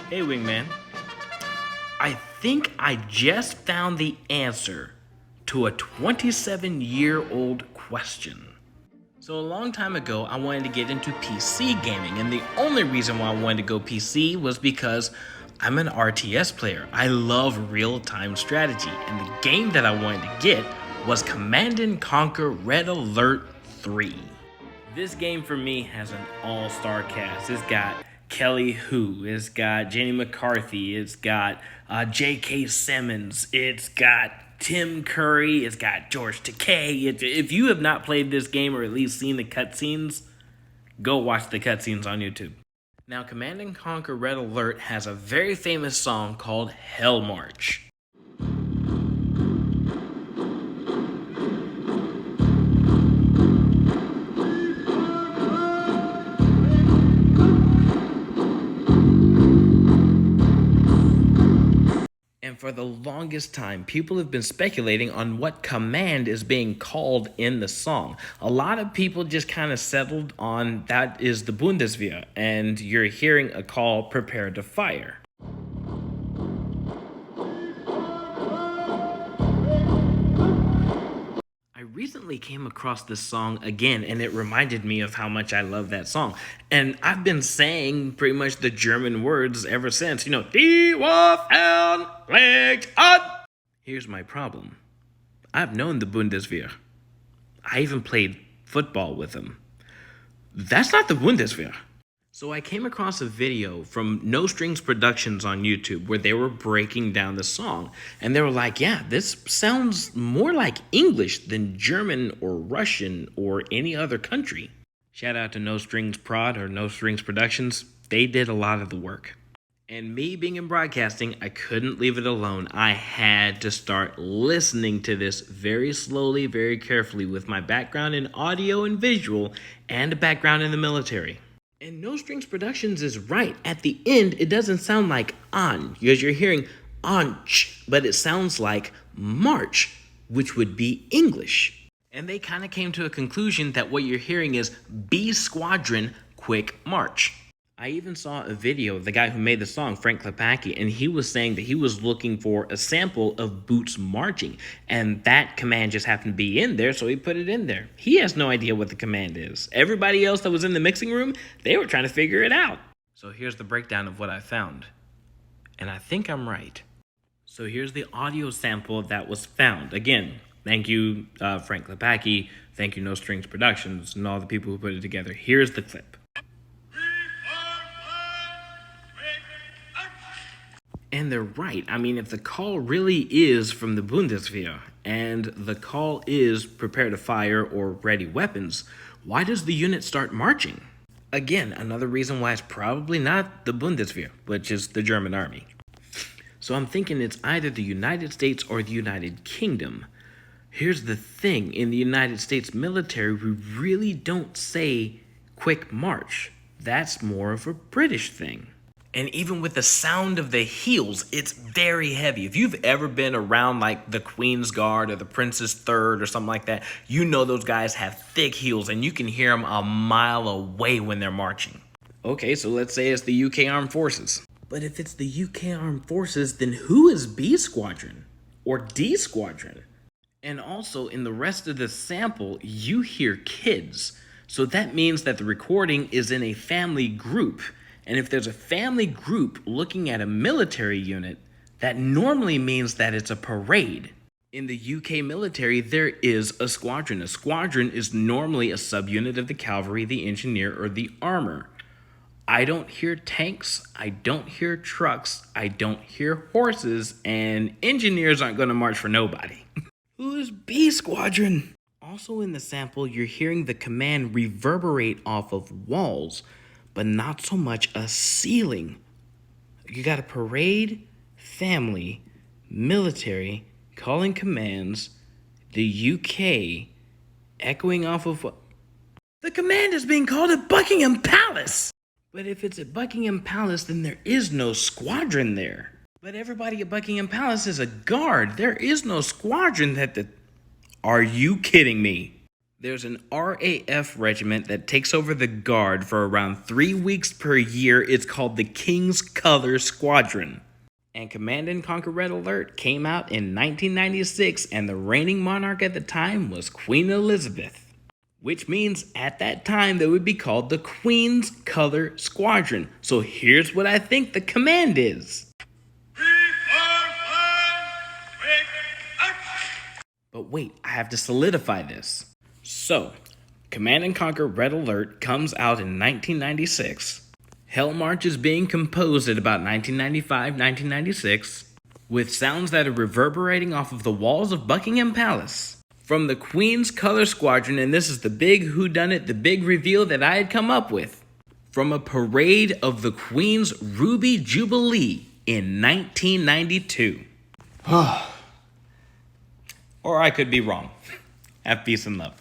Hey, Wingman. I think I just found the answer to a 27-year-old question. So, a long time ago, I wanted to get into PC gaming, and the only reason why I wanted to go PC was because I'm an RTS player. I love real time strategy, and the game that I wanted to get was Command and Conquer Red Alert 3. This game for me has an all-star cast. It's got Kelly Hu, it's got Jenny McCarthy, it's got J.K. Simmons, it's got Tim Curry, it's got George Takei. If you have not played this game or at least seen the cutscenes, go watch the cutscenes on YouTube. Now, Command and Conquer Red Alert has a very famous song called Hell March. And for the longest time, people have been speculating on what command is being called in the song. A lot of people just kind of settled on that is the Bundeswehr, and you're hearing a call, prepare to fire. I recently came across this song again, and it reminded me of how much I love that song. And I've been saying pretty much the German words ever since. Die Waffen legt an. Here's my problem. I've known the Bundeswehr. I even played football with them. That's not the Bundeswehr. So I came across a video from No Strings Productions on YouTube where they were breaking down the song. And they were like, yeah, this sounds more like English than German or Russian or any other country. Shout out to No Strings Prod or No Strings Productions. They did a lot of the work. And me being in broadcasting, I couldn't leave it alone. I had to start listening to this very slowly, very carefully with my background in audio and visual and a background in the military. And No Strings Productions is right. At the end, it doesn't sound like on, because you're hearing onch, but it sounds like march, which would be English. And they kind of came to a conclusion that what you're hearing is B Squadron Quick March. I even saw a video of the guy who made the song, Frank Klepacki, and he was saying that he was looking for a sample of boots marching, and that command just happened to be in there, so he put it in there. He has no idea what the command is. Everybody else that was in the mixing room, they were trying to figure it out. So here's the breakdown of what I found, and I think I'm right. So here's the audio sample that was found. Again, thank you, Frank Klepacki, thank you, No Strings Productions, and all the people who put it together. Here's the clip. And they're right. I mean, if the call really is from the Bundeswehr, and the call is prepare to fire or ready weapons, why does the unit start marching? Again, another reason why it's probably not the Bundeswehr, which is the German army. So I'm thinking it's either the United States or the United Kingdom. Here's the thing, in the United States military, we really don't say quick march. That's more of a British thing. And even with the sound of the heels, it's very heavy. If you've ever been around like the Queen's Guard or the Prince's Third or something like that, you know those guys have thick heels and you can hear them a mile away when they're marching. Okay, so let's say it's the UK Armed Forces. But if it's the UK Armed Forces, then who is B Squadron or D Squadron? And also in the rest of the sample, you hear kids. So that means that the recording is in a family group. And if there's a family group looking at a military unit, that normally means that it's a parade. In the UK military, there is a squadron. A squadron is normally a subunit of the cavalry, the engineer, or the armor. I don't hear tanks, I don't hear trucks, I don't hear horses, and engineers aren't going to march for nobody. Who's B Squadron? Also in the sample, you're hearing the command reverberate off of walls, but not so much a ceiling. You got a parade, family, military, calling commands, the UK, echoing off of what? The command is being called at Buckingham Palace! But if it's at Buckingham Palace, then there is no squadron there. But everybody at Buckingham Palace is a guard. There is no squadron that the... Are you kidding me? There's an RAF regiment that takes over the Guard for around 3 weeks per year. It's called the King's Color Squadron. And Command and Conquer Red Alert came out in 1996, and the reigning monarch at the time was Queen Elizabeth. Which means at that time they would be called the Queen's Color Squadron. So here's what I think the command is. But wait, I have to solidify this. So, Command and Conquer Red Alert comes out in 1996. Hell March is being composed at about 1995-1996, with sounds that are reverberating off of the walls of Buckingham Palace. From the Queen's Color Squadron, and this is the big whodunit, the big reveal that I had come up with. From a parade of the Queen's Ruby Jubilee in 1992. Or I could be wrong. Have peace and love.